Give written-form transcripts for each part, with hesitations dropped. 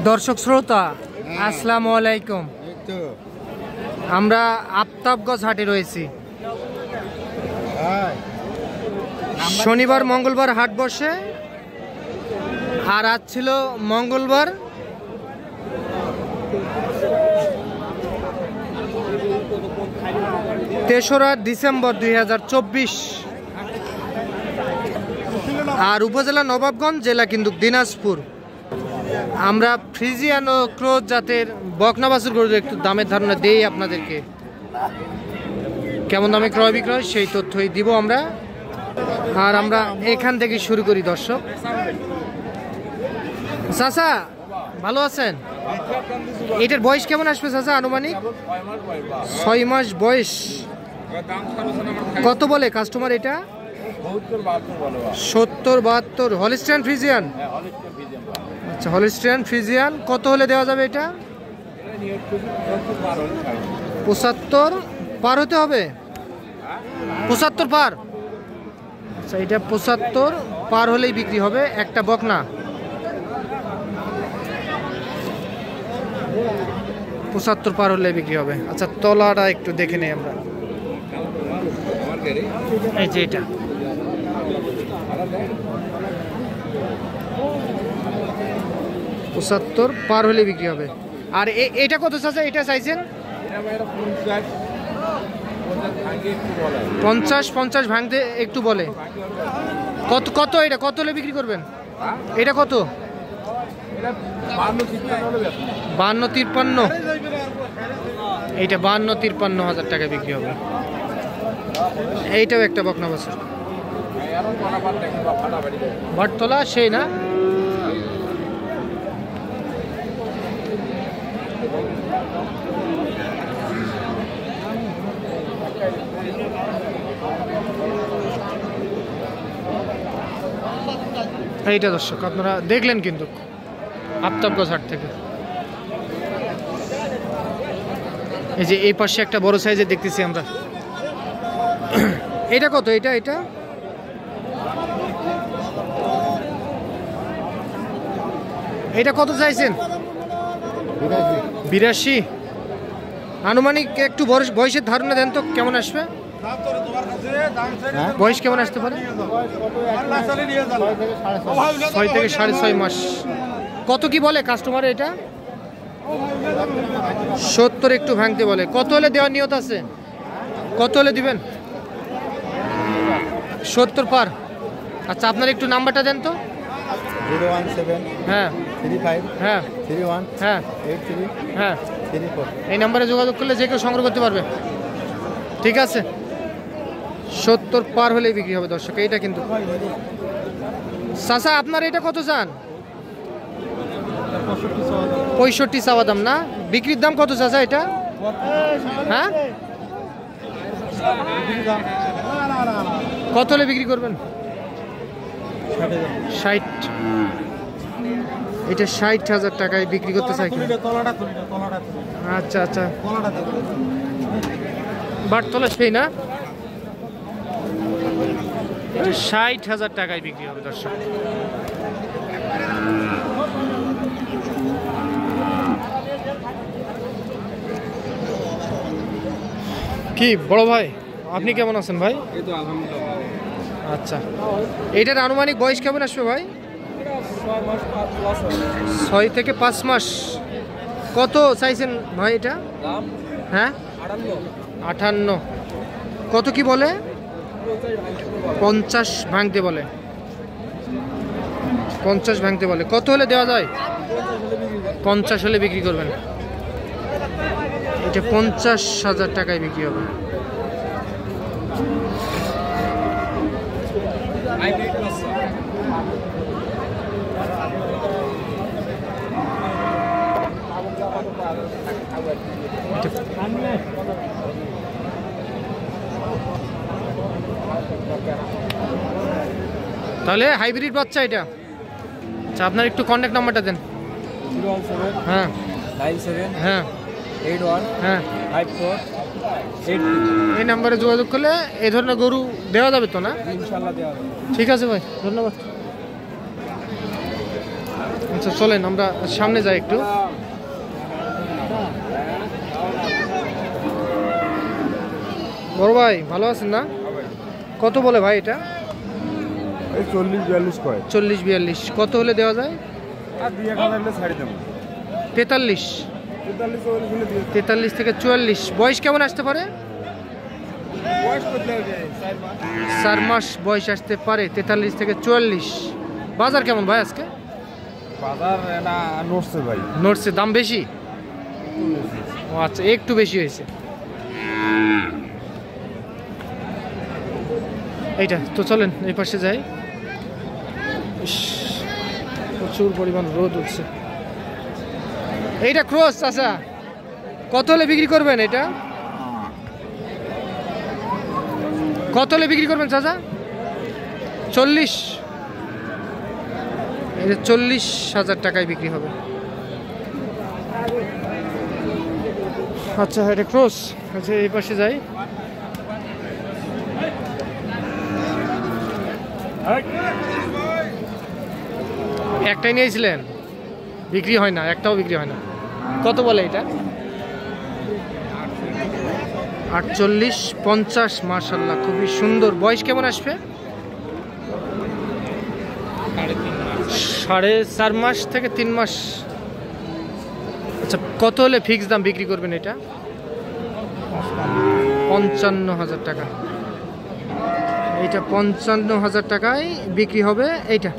দর্শক শ্রোতা আসসালামু আলাইকুম। আমরা আফতাবগঞ্জ হাটে রয়েছি। শনিবার মঙ্গলবার হাট বসে, আর আজ ছিল মঙ্গলবার। তেসরা ডিসেম্বর 2024, আর উপজেলা নবাবগঞ্জ, জেলা কিন্তু দিনাজপুর। আমরা ফ্রিজিয়ান ও ক্রোজ জাতের বকনা বাছুর গরুর একটু দামের ধারণা দেই আপনাদেরকে। কেমন দামে ক্রয় বিক্রয় সেই তথ্যই দিব আমরা। আর আমরা এখান থেকে শুরু করি দর্শক। চাচা ভালো আছেন? এটার বয়স কেমন আসবে চাচা? আনুমানিক 6 মাস বয়স। কত বলে কাস্টমার এটা? 70-72। Holstein Friesian? আচ্ছা, হলিস্টিয়ান ফ্রিজিয়ান। কত হলে দেওয়া যাবে এটা? 75 পার হতে হবে। 75 পার। আচ্ছা, এটা 75 পার হলেই বিক্রি হবে। একটা বকনা 75 পার হলে বিক্রি হবে। আচ্ছা, তলাটা একটু দেখে নেই আমরা। এই যে এটা 75 পার হলে বিক্রি হবে। আর এটা কত চাচা? এটা চাইছেন 50 ভাঙতে একটু বলে। কত কত এটা কত হলে বিক্রি করবেন? এটা কত? 52-53। এইটা 52-53 হাজার টাকা বিক্রি হবে। এইটাও একটা বকনা বাছুর, বাটতলা সেই না? এইটা দর্শক আপনারা দেখলেন কিন্তু আফতাবগঞ্জ হাট থেকে। এই যে এই পাশে একটা বড় সাইজের দেখতেছি আমরা। এটা কত? এটা এটা এটা কত চাইছেন? 82। আনুমানিক একটু বয়সের ধারণা দেন তো, কেমন আসবে? বয়স কেমন আসতে পারে? 6 থেকে 6.5 মাস। কত কি বলে কাস্টমার এটা? 70 একটু ভাঙতে বলে। কত হলে দেওয়ার নিয়ত আছে? কত হলে দিবেন? 70 পার। আচ্ছা, আপনার একটু নাম্বারটা দেন তো। 017 হ্যাঁ 35 হ্যাঁ 31 হ্যাঁ 83 হ্যাঁ 34। এই নাম্বারে যোগাযোগ করলে যে কেউ সংগ্রহ করতে পারবে। ঠিক আছে, 70 পার হলেই বিক্রি হবে দর্শক। এইটা কিন্তু চাচা আপনার এটা কত চান? 65 চাওয়া দাম না? বিক্রির দাম কত চাচা এটা? হ্যাঁ, কত হলে বিক্রি করবেন? 60। এটা 60,000 টাকায় বিক্রি করতে চাই। আচ্ছা আচ্ছা, বাটতলা সেই না? 60,000 টাকায় বিক্রি হবে দর্শক। কি বড় ভাই, আপনি কেমন আছেন ভাই? আচ্ছা, এইটার আনুমানিক বয়স কেমন আসবে ভাই? 6 থেকে 5 মাস। কত চাইছেন ভাই এটা? হ্যাঁ 58। কত কি বলে? 50 ভাঙতে বলে। 50 ভাঙতে বলে। কত হলে দেওয়া যায়? 50 হলে বিক্রি করবেন। এটা 50,000 টাকায় বিক্রি হবে। তাহলে হাইব্রিড বাচ্চা এটা। আচ্ছা, আপনার একটু কন্ট্যাক্ট নাম্বারটা দেন। 017 হ্যাঁ 97 হ্যাঁ 81 হ্যাঁ 54 8। এই নাম্বারে যোগাযোগ করলে এই ধরনের গরু দেওয়া যাবে তো না? ইনশাআল্লাহ দেওয়া হবে। ঠিক আছে ভাই, ধন্যবাদ। আচ্ছা চলেন আমরা সামনে যাই একটু। বড় ভাই ভালো আছেন না? কত বলে ভাই এটা? 40-42 কয়। 40-42 কত হলে দেওয়া যায়? আর 2-1000 হলে ছাড়ি দেব। 43 হলে দিয়ে 43 থেকে 44। বয়স কেমন আসতে পারে? বয়স কত লাগে? 4 মাস বয়স আসতে পারে। 43 থেকে 44। বাজার কেমন ভাই আজকে? বাজার না নড়ছে ভাই। নড়ছে, দাম বেশি? ও আচ্ছা, একটু বেশি হয়েছে। এইটা তো চলেন এই পাশে যাই। ইস, প্রচুর পরিমাণ রোদ উঠছে। এইটা ক্রস চাচা, কত হলে বিক্রি করবেন? এটা কত হলে বিক্রি করবেন চাচা? 40। এটা 40,000 টাকায় বিক্রি হবে। আচ্ছা এটা ক্রস। আচ্ছা এই পাশে যাই। একটাই নিয়েছিলেন, বিক্রি হয় না, একটাও বিক্রি হয় না। কত বলে এটা? 48-50। মাশাআল্লাহ খুবই সুন্দর। বয়স কেমন আসবে? 4.5 মাস থেকে 3 মাস। আচ্ছা কত হলে ফিক্স দাম বিক্রি করবেন এটা? 55,000 টাকা। এইটা 55,000 টাকায় বিক্রি হবে। এইটা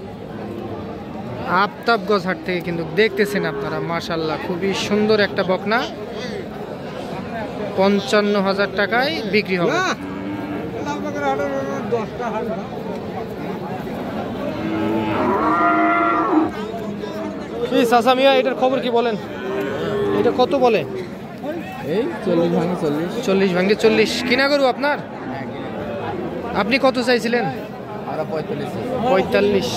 আফতাবগঞ্জ হাট থেকে কিন্তু দেখতেছেন আপনারা। মাশাআল্লাহ খুবই সুন্দর একটা বকনা, 55,000 টাকায় বিক্রি হবে। কি চাচা মিয়া, এটার খবর কি বলেন? এটা কত বলে? এই 40 ভাঙে 40। কিনা গরু আপনার? আপনি কত চাইছিলেন? আর 45।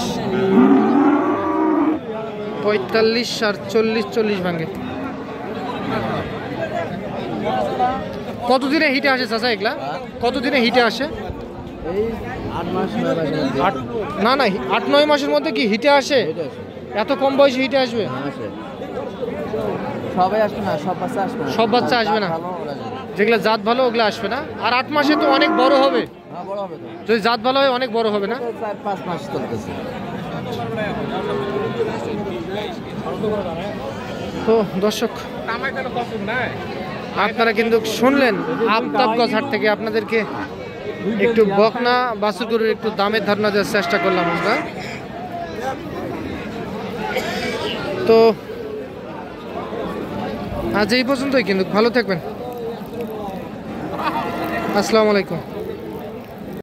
45 আর 40 ভাঙে। কতদিনে হিটে আসে চাচা এগুলা? কতদিনে হিটে আসে? এই 8 মাস 9 মাস। না 8-9 মাসের মধ্যে কি হিটে আসে? এত কম বয়সে হিটে আসবে? সবাই আসবে না, সব বাচ্চা আসবে না। সব বাচ্চা আসবে না, যেগুলা জাত ভালো ওগুলা আসবে না। আর 8 মাসে তো অনেক বড় হবে। হ্যাঁ বড় হবে তো। যদি জাত ভালো হয় অনেক বড় হবে না? 4-5 মাস চলতেছে। তো দর্শক আপনারা কিন্তু শুনলেন আফতাবগঞ্জ হাট থেকে আপনাদেরকে একটু বকনা বাছুর গরুর একটু দামের ধারণা দেওয়ার চেষ্টা করলাম আমরা। তো আজ এই পর্যন্তই, কিন্তু ভালো থাকবেন। আসসালামু আলাইকুম।